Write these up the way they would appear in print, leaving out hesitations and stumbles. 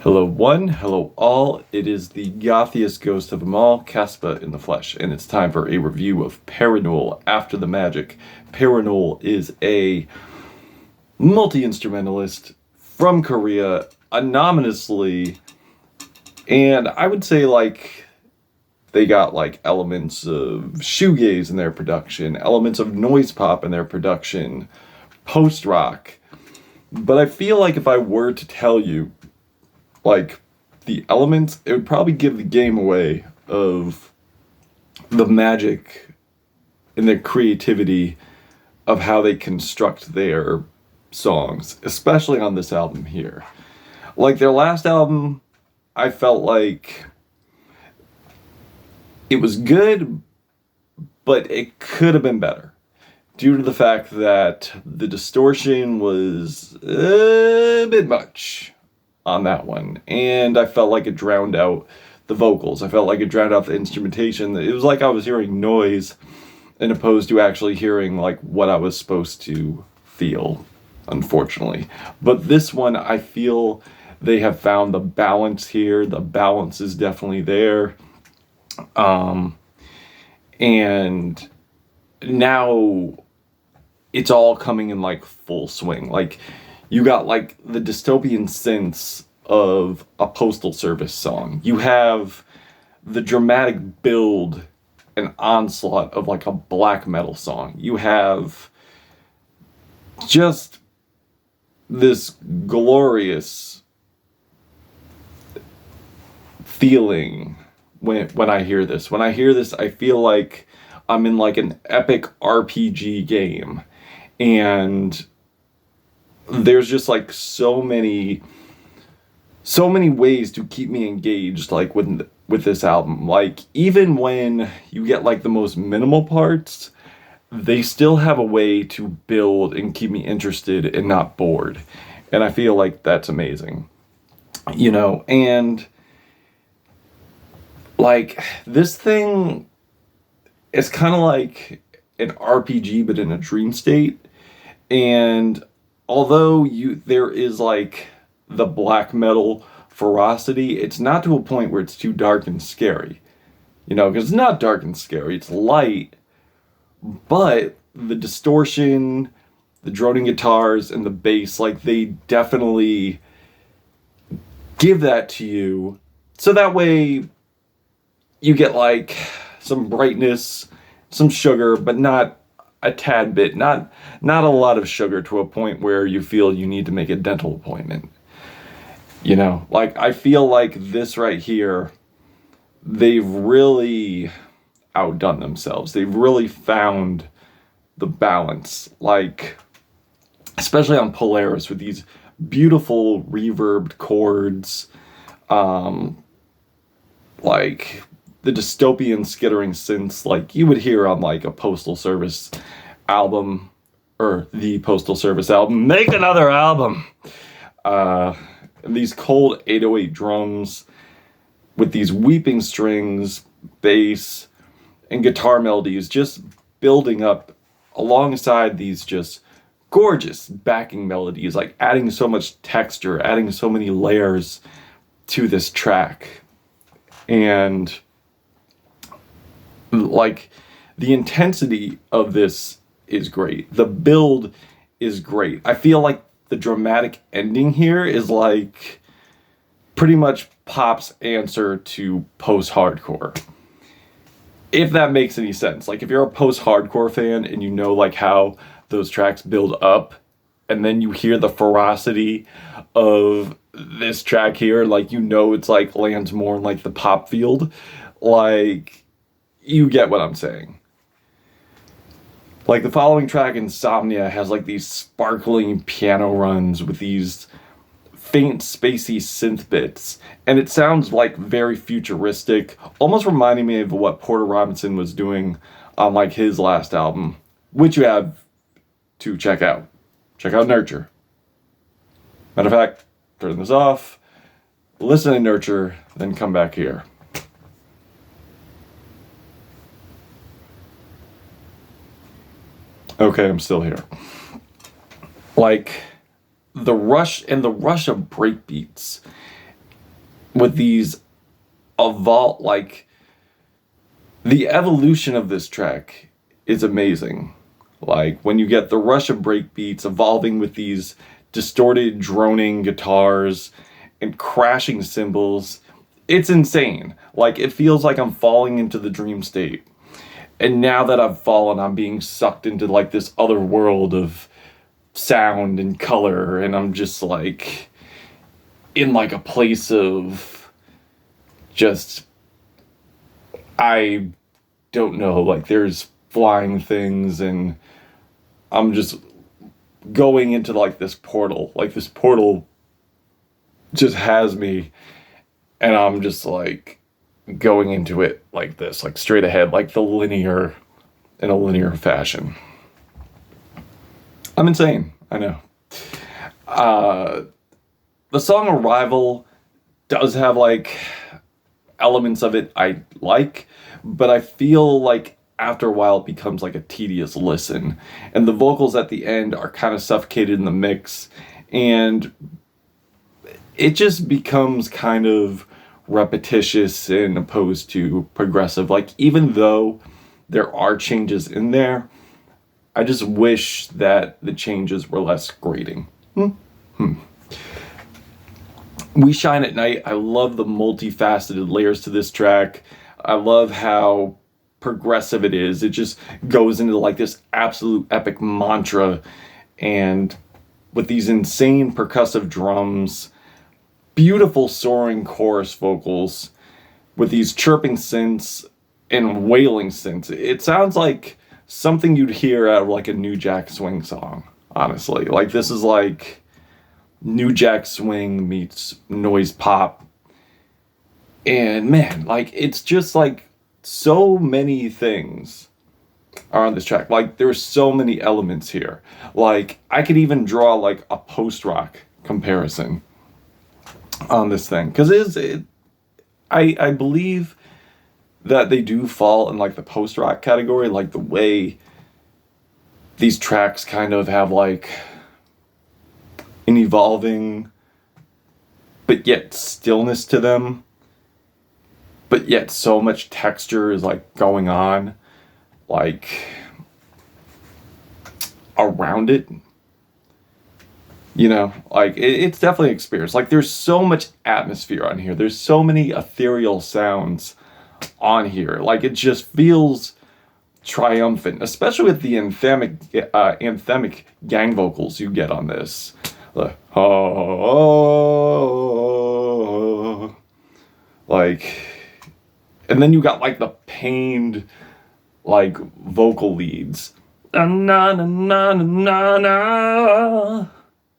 Hello one, hello all, it is the gothiest ghost of them all, Caspa in the flesh, and it's time for a review of Parannoul-After the Magic. Parannoul is a multi-instrumentalist from Korea, anonymously, and I would say they got elements of shoegaze in their production, elements of noise pop in their production, post-rock, but I feel like if I were to tell you the elements, it would probably give the game away of the magic and the creativity of how they construct their songs, especially on this album here. Like their last album, I felt like it was good, but it could have been better due to the fact that the distortion was a bit much on that one, and I felt like it drowned out the vocals. I felt like it drowned out the instrumentation. It was like I was hearing noise as opposed to actually hearing what I was supposed to feel, unfortunately. But this one, I feel they have found the balance here. The balance is definitely there. And now it's all coming in full swing. You got the dystopian synths of a Postal Service song. You have the dramatic build and onslaught of a black metal song. You have just this glorious feeling when I hear this. When I hear this, I feel like I'm in an epic RPG game, and there's just so many ways to keep me engaged with this album. Even when you get the most minimal parts, they still have a way to build and keep me interested and not bored, and I feel like that's amazing, and this thing is kind of like an RPG but in a dream state. And although there is the black metal ferocity, it's not to a point where it's too dark and scary. Because it's not dark and scary, it's light, but the distortion, the droning guitars, and the bass, they definitely give that to you. So that way you get some brightness, some sugar, but not a tad bit, not a lot of sugar to a point where you feel you need to make a dental appointment. I feel like this right here, they've really outdone themselves. They've really found the balance, especially on Polaris with these beautiful reverbed chords, the dystopian skittering synths you would hear on a Postal Service album, or the Postal Service album. Make another album! These cold 808 drums with these weeping strings, bass, and guitar melodies just building up alongside these just gorgeous backing melodies, adding so much texture, adding so many layers to this track. And the intensity of this is great. The build is great. I feel like the dramatic ending here is pretty much pop's answer to post-hardcore. If that makes any sense. If you're a post-hardcore fan and you know how those tracks build up, and then you hear the ferocity of this track here, it's lands more in the pop field, you get what I'm saying. The following track, Insomnia, has these sparkling piano runs with these faint, spacey synth bits, and it sounds very futuristic, almost reminding me of what Porter Robinson was doing on his last album, which you have to check out. Check out Nurture. Matter of fact, turn this off, listen to Nurture, then come back here. Okay, I'm still here. The rush of breakbeats with these evolve, like, the evolution of this track is amazing. Like, when you get the rush of breakbeats evolving with these distorted, droning guitars and crashing cymbals, it's insane. Like, it feels like I'm falling into the dream state. And now that I've fallen, I'm being sucked into, like, this other world of sound and color, and I'm just, like, in, like, a place of just, I don't know, like, there's flying things, and I'm just going into, like, this portal. Like, this portal just has me, and I'm just, like, going into it like this, like, straight ahead, like in a linear fashion. I'm insane, I know. The song Arrival does have, like, elements of it I like, but I feel like after a while it becomes like a tedious listen, and the vocals at the end are kind of suffocated in the mix, and it just becomes kind of repetitious and opposed to progressive. Like, even though there are changes in there, I just wish that the changes were less grating. We Shine at Night. I love the multifaceted layers to this track. I love how progressive it is. It just goes into, like, this absolute epic mantra, and with these insane percussive drums, beautiful soaring chorus vocals, with these chirping synths and wailing synths. It sounds like something you'd hear out of, like, a New Jack Swing song, honestly. Like, this is like New Jack Swing meets noise pop. And man, like, it's just like so many things are on this track. Like, there's so many elements here. Like, I could even draw, like, a post-rock comparison on this thing, because I believe that they do fall in, like, the post-rock category, like the way these tracks kind of have, like, an evolving but yet stillness to them, but yet so much texture is, like, going on, like, around it. You know, like, it's definitely an experience. Like, there's so much atmosphere on here. There's so many ethereal sounds on here. Like, it just feels triumphant, especially with the anthemic gang vocals you get on this. Like, oh, like, and then you got, like, the pained, like, vocal leads. Na na na na na na.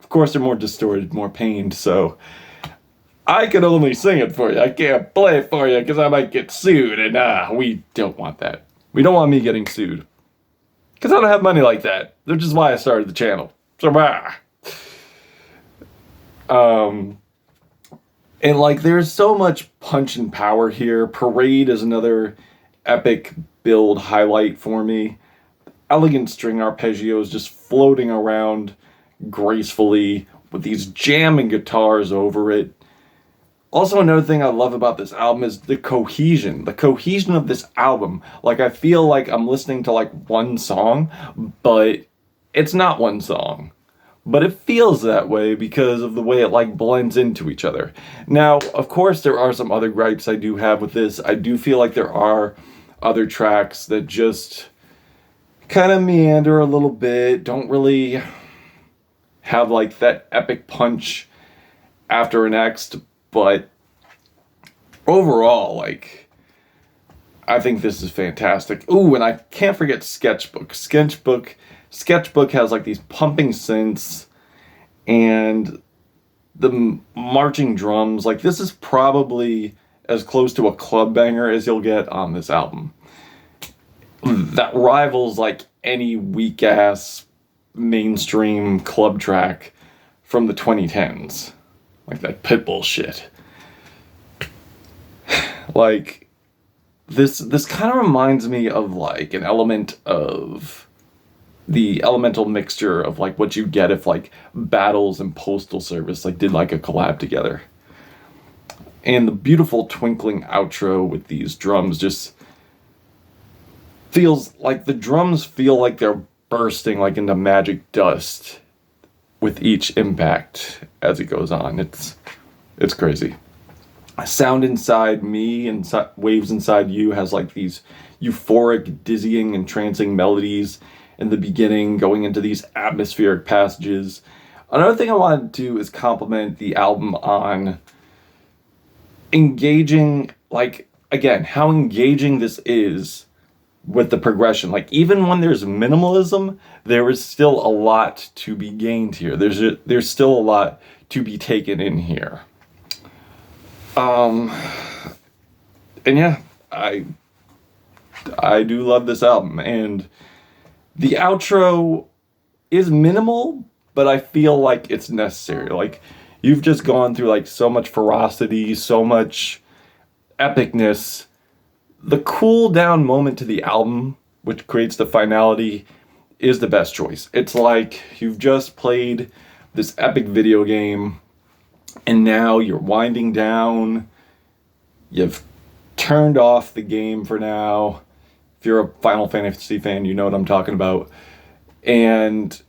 Of course, they're more distorted, more pained, so I can only sing it for you. I can't play it for you because I might get sued, and we don't want that. We don't want me getting sued, because I don't have money like that, which is why I started the channel. So, and, like, there's so much punch and power here. Parade is another epic build highlight for me. Elegant string arpeggios just floating around gracefully with these jamming guitars over it. Also, another thing I love about this album is the cohesion. The cohesion of this album. Like, I feel like I'm listening to, like, one song, but it's not one song. But it feels that way because of the way it, like, blends into each other. Now, of course, there are some other gripes I do have with this. I do feel like there are other tracks that just kind of meander a little bit, don't really have, like, that epic punch after an next, but overall, like, I think this is fantastic. Ooh, and I can't forget Sketchbook. Sketchbook has, like, these pumping synths and the marching drums. Like, this is probably as close to a club banger as you'll get on this album. That rivals, like, any weak-ass mainstream club track from the 2010s. Like that Pitbull shit. Like, this kind of reminds me of, like, an element of the elemental mixture of, like, what you get if, like, Battles and Postal Service, like, did, like, a collab together. And the beautiful twinkling outro with these drums just feels like the drums feel like they're bursting like into magic dust with each impact as it goes on. It's crazy. Sound inside me and waves inside you has like these euphoric, dizzying, entrancing melodies in the beginning, going into these atmospheric passages. Another thing I want to do is compliment the album on engaging, like, again, how engaging this is with the progression. Like, even when there's minimalism, there is still a lot to be gained here. There's still a lot to be taken in here. And yeah, I do love this album, and the outro is minimal, but I feel like it's necessary. Like, you've just gone through like so much ferocity, so much epicness. The cool down moment to the album, which creates the finality, is the best choice. It's like you've just played this epic video game, and now you're winding down. You've turned off the game for now. If you're a Final Fantasy fan, you know what I'm talking about. And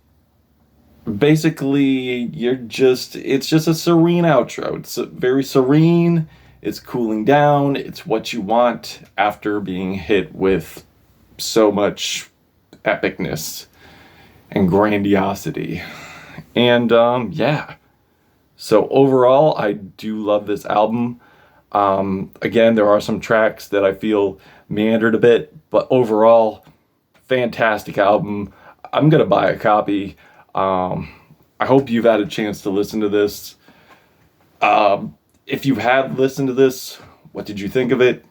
basically, it's just a serene outro. It's very serene. It's cooling down. It's what you want after being hit with so much epicness and grandiosity. And yeah. So overall, I do love this album. Again, there are some tracks that I feel meandered a bit, but overall, fantastic album. I'm gonna buy a copy. I hope you've had a chance to listen to this. If you have listened to this, what did you think of it?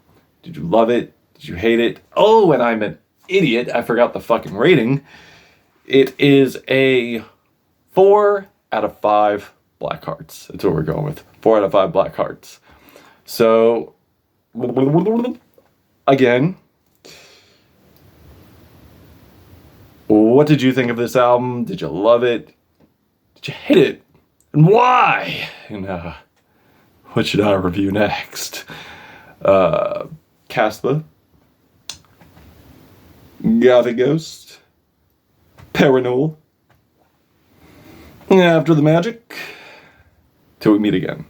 Did you love it? Did you hate it? Oh, and I'm an idiot. I forgot the fucking rating. It is a 4 out of 5 black hearts. That's what we're going with. 4 out of 5 black hearts. So, again, what did you think of this album? Did you love it? Did you hate it? And why? And what should I review next? Caspa, Gothic Ghost, Parannoul, After the Magic. Till we meet again.